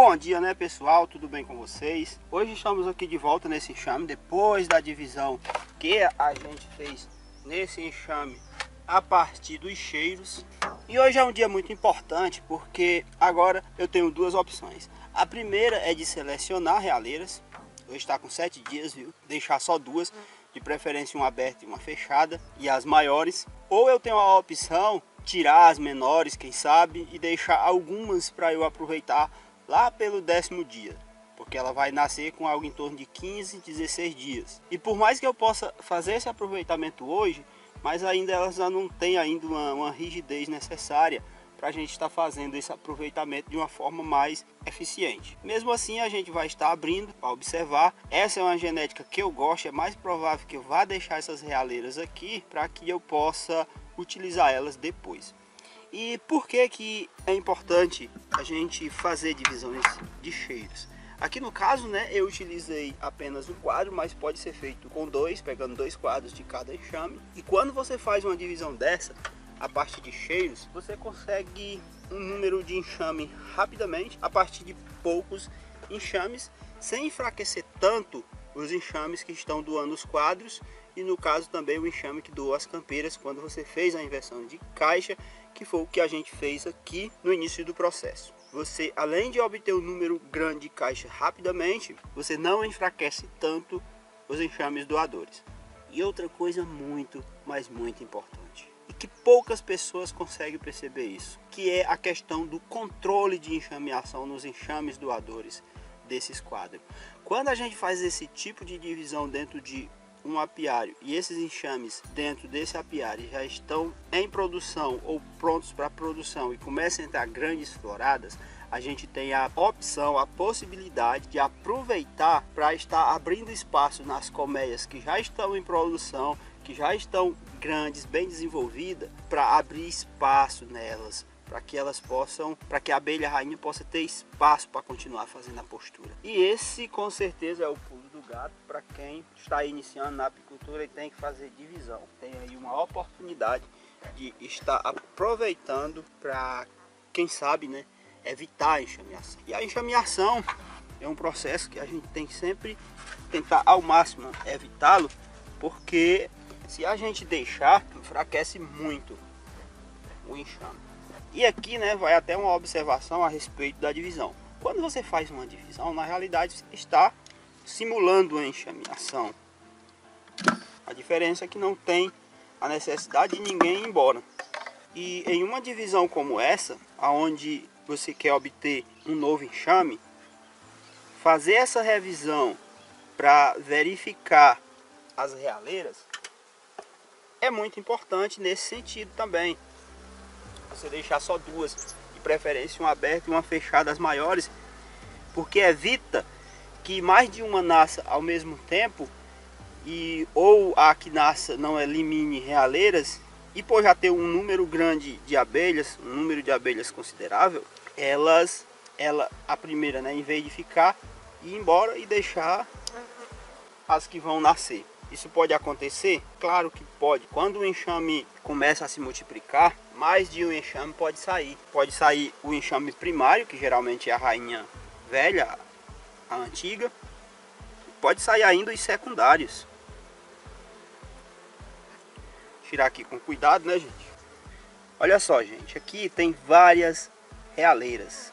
Bom dia, né, pessoal? Tudo bem com vocês? Hoje estamos aqui de volta nesse enxame, depois da divisão que a gente fez nesse enxame a partir dos cheiros. E hoje é um dia muito importante porque agora eu tenho duas opções. A primeira é de selecionar realeiras. Hoje está com 7 dias, viu? Deixar só duas, de preferência uma aberta e uma fechada, e as maiores. Ou eu tenho a opção tirar as menores, quem sabe, e deixar algumas para eu aproveitar lá pelo 10º dia, porque ela vai nascer com algo em torno de 15, 16 dias. E por mais que eu possa fazer esse aproveitamento hoje, mas ainda elas não têm ainda uma rigidez necessária para a gente estar fazendo esse aproveitamento de uma forma mais eficiente. Mesmo assim, a gente vai estar abrindo para observar. Essa é uma genética que eu gosto, é mais provável que eu vá deixar essas realeiras aqui para que eu possa utilizar elas depois. E por que é importante a gente fazer divisões de cheiros? Aqui no caso, né, eu utilizei apenas um quadro, mas pode ser feito com dois, pegando 2 quadros de cada enxame. E quando você faz uma divisão dessa, a partir de cheiros, você consegue um número de enxame rapidamente, a partir de poucos enxames, sem enfraquecer tanto os enxames que estão doando os quadros, e no caso também o enxame que doou as campeiras quando você fez a inversão de caixa, que foi o que a gente fez aqui no início do processo. Você, além de obter um número grande de caixa rapidamente, você não enfraquece tanto os enxames doadores. E outra coisa muito, mas muito importante, e que poucas pessoas conseguem perceber isso, que é a questão do controle de enxameação nos enxames doadores desses quadros. Quando a gente faz esse tipo de divisão dentro de um apiário e esses enxames dentro desse apiário já estão em produção ou prontos para produção e começam a entrar grandes floradas, a gente tem a opção, a possibilidade de aproveitar para estar abrindo espaço nas colmeias que já estão em produção, que já estão grandes, bem desenvolvidas, para abrir espaço nelas, para que elas possam, para que a abelha rainha possa ter espaço para continuar fazendo a postura. E esse com certeza é o pulo do gato para quem está iniciando na apicultura e tem que fazer divisão. Tem aí uma oportunidade de estar aproveitando para, quem sabe, né, evitar a enxameação. E a enxameação é um processo que a gente tem que sempre tentar ao máximo evitá-lo, porque se a gente deixar, enfraquece muito o enxame. E aqui, né, vai até uma observação a respeito da divisão. Quando você faz uma divisão, na realidade você está simulando a enxameação. A diferença é que não tem a necessidade de ninguém ir embora. E em uma divisão como essa, onde você quer obter um novo enxame, fazer essa revisão para verificar as realeiras é muito importante nesse sentido também. Você deixar só duas, de preferência uma aberta e uma fechada, as maiores, porque evita que mais de uma nasça ao mesmo tempo, e ou a que nasça não elimine realeiras, e por já ter um número grande de abelhas, um número de abelhas considerável, a primeira, né, em vez de ficar, ir embora e deixar as que vão nascer. Isso pode acontecer? Claro que pode. Quando o enxame começa a se multiplicar, mais de um enxame pode sair. Pode sair o enxame primário, que geralmente é a rainha velha, a antiga. Pode sair ainda os secundários. Vou tirar aqui com cuidado, né, gente? Olha só, gente. Aqui tem várias realeiras.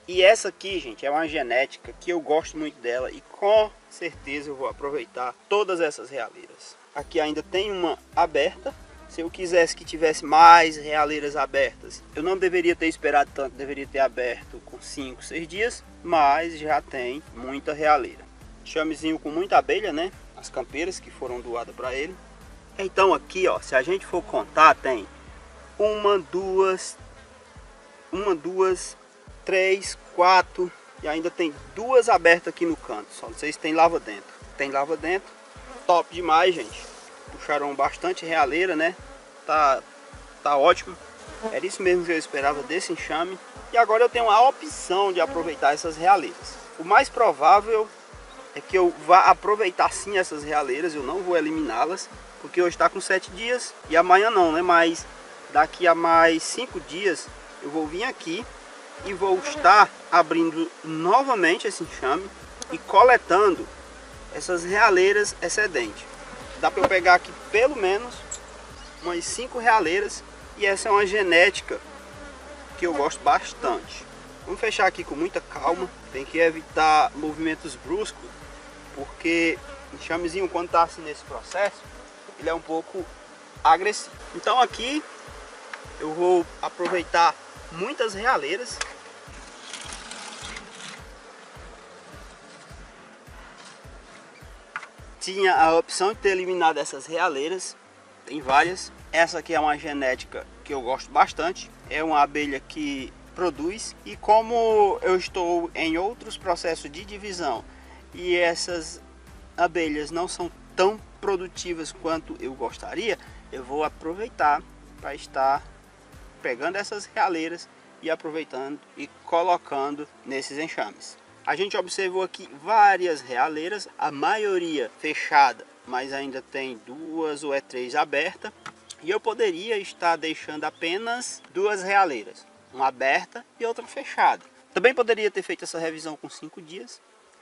E essa aqui, gente, é uma genética que eu gosto muito dela e com certeza eu vou aproveitar todas essas realeiras. Aqui ainda tem uma aberta. Se eu quisesse que tivesse mais realeiras abertas, eu não deveria ter esperado tanto, deveria ter aberto com 5, 6 dias, mas já tem muita realeira. Chamezinho com muita abelha, né? As campeiras que foram doadas para ele. Então aqui, ó, se a gente for contar, tem uma, duas, 3, 4 e ainda tem 2 abertas aqui no canto. Só não sei se tem lava dentro. Tem lava dentro. Top demais, gente. Puxaram bastante realeira, né? Tá ótimo. Era isso mesmo que eu esperava desse enxame. E agora eu tenho a opção de aproveitar essas realeiras. O mais provável é que eu vá aproveitar sim essas realeiras. Eu não vou eliminá-las, porque hoje está com 7 dias e amanhã não, né? Mas daqui a mais 5 dias eu vou vir aqui e vou estar abrindo novamente esse enxame e coletando essas realeiras excedentes. Dá para eu pegar aqui pelo menos umas 5 realeiras, e essa é uma genética que eu gosto bastante. Vamos fechar aqui com muita calma, tem que evitar movimentos bruscos, porque o enxamezinho, quando está assim nesse processo, ele é um pouco agressivo. Então aqui eu vou aproveitar muitas realeiras. Tinha a opção de ter eliminado essas realeiras, tem várias. Essa aqui é uma genética que eu gosto bastante, é uma abelha que produz, e como eu estou em outros processos de divisão e essas abelhas não são tão produtivas quanto eu gostaria, eu vou aproveitar para estar pegando essas realeiras e aproveitando e colocando nesses enxames. A gente observou aqui várias realeiras, a maioria fechada, mas ainda tem 2 ou 3 abertas, e eu poderia estar deixando apenas 2 realeiras, uma aberta e outra fechada. Também poderia ter feito essa revisão com 5 dias,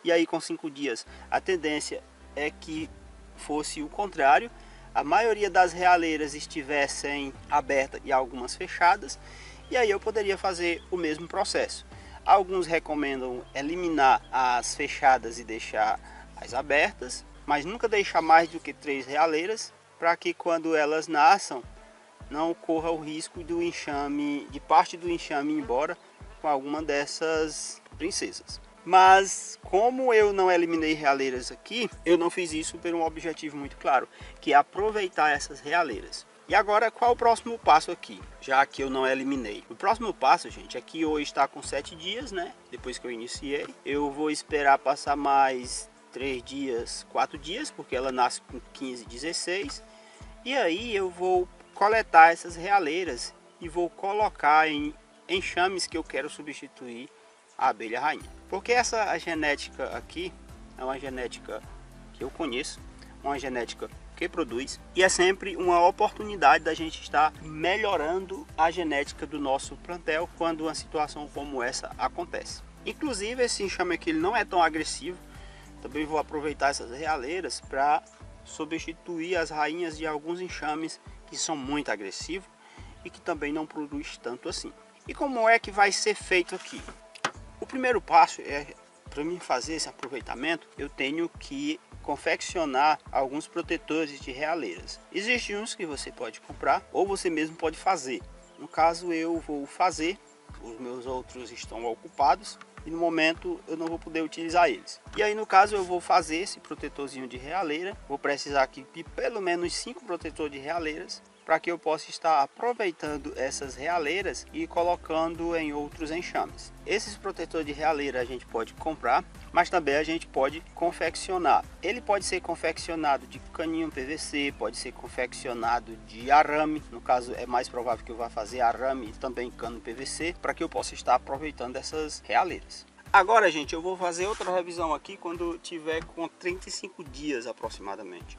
e aí com 5 dias a tendência é que fosse o contrário, a maioria das realeiras estivessem abertas e algumas fechadas, e aí eu poderia fazer o mesmo processo. Alguns recomendam eliminar as fechadas e deixar as abertas, mas nunca deixar mais do que 3 realeiras, para que quando elas nasçam não corra o risco do enxame, de parte do enxame ir embora com alguma dessas princesas. Mas como eu não eliminei realeiras aqui, eu não fiz isso por um objetivo muito claro, que é aproveitar essas realeiras. E agora, qual o próximo passo aqui, já que eu não eliminei? O próximo passo, gente, é que hoje está com 7 dias, né? Depois que eu iniciei, eu vou esperar passar mais 3 dias, 4 dias, porque ela nasce com 15, 16. E aí eu vou coletar essas realeiras e vou colocar em enxames que eu quero substituir a abelha rainha. Porque essa genética aqui é uma genética que eu conheço, uma genética que produz, e é sempre uma oportunidade da gente estar melhorando a genética do nosso plantel quando uma situação como essa acontece. Inclusive esse enxame aqui ele não é tão agressivo, também vou aproveitar essas realeiras para substituir as rainhas de alguns enxames que são muito agressivos e que também não produz tanto assim. E como é que vai ser feito aqui? O primeiro passo é, para mim fazer esse aproveitamento, eu tenho que confeccionar alguns protetores de realeiras. Existem uns que você pode comprar ou você mesmo pode fazer. No caso eu vou fazer, os meus outros estão ocupados e no momento eu não vou poder utilizar eles. E aí no caso eu vou fazer esse protetorzinho de realeira, vou precisar aqui de pelo menos 5 protetores de realeiras, para que eu possa estar aproveitando essas realeiras e colocando em outros enxames. Esses protetores de realeira a gente pode comprar, mas também a gente pode confeccionar. Ele pode ser confeccionado de caninho PVC, pode ser confeccionado de arame, no caso é mais provável que eu vá fazer arame e também cano PVC, para que eu possa estar aproveitando essas realeiras. Agora, gente, eu vou fazer outra revisão aqui quando tiver com 35 dias aproximadamente,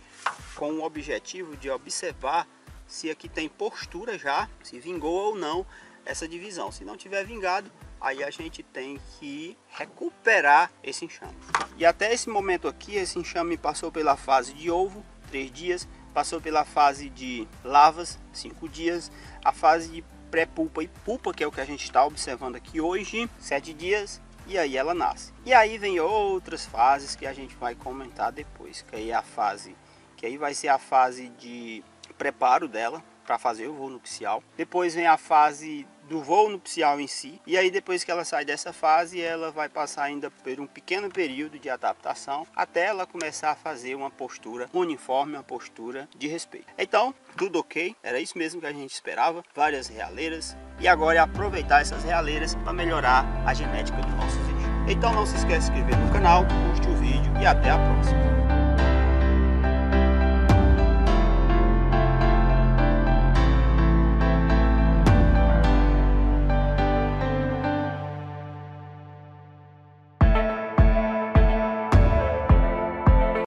com o objetivo de observar se aqui tem postura já, se vingou ou não essa divisão. Se não tiver vingado, aí a gente tem que recuperar esse enxame. E até esse momento aqui, esse enxame passou pela fase de ovo, 3 dias, passou pela fase de larvas, 5 dias, a fase de pré-pulpa e pulpa, que é o que a gente está observando aqui hoje, 7 dias, e aí ela nasce. E aí vem outras fases que a gente vai comentar depois, que aí é a fase, que aí vai ser a fase de preparo dela para fazer o voo nupcial. Depois vem a fase do voo nupcial em si, e aí depois que ela sai dessa fase, ela vai passar ainda por um pequeno período de adaptação até ela começar a fazer uma postura uniforme, uma postura de respeito. Então, tudo ok, era isso mesmo que a gente esperava, várias realeiras, e agora é aproveitar essas realeiras para melhorar a genética do nosso peixe. Então não se esqueça de se inscrever no canal, curte o vídeo e até a próxima.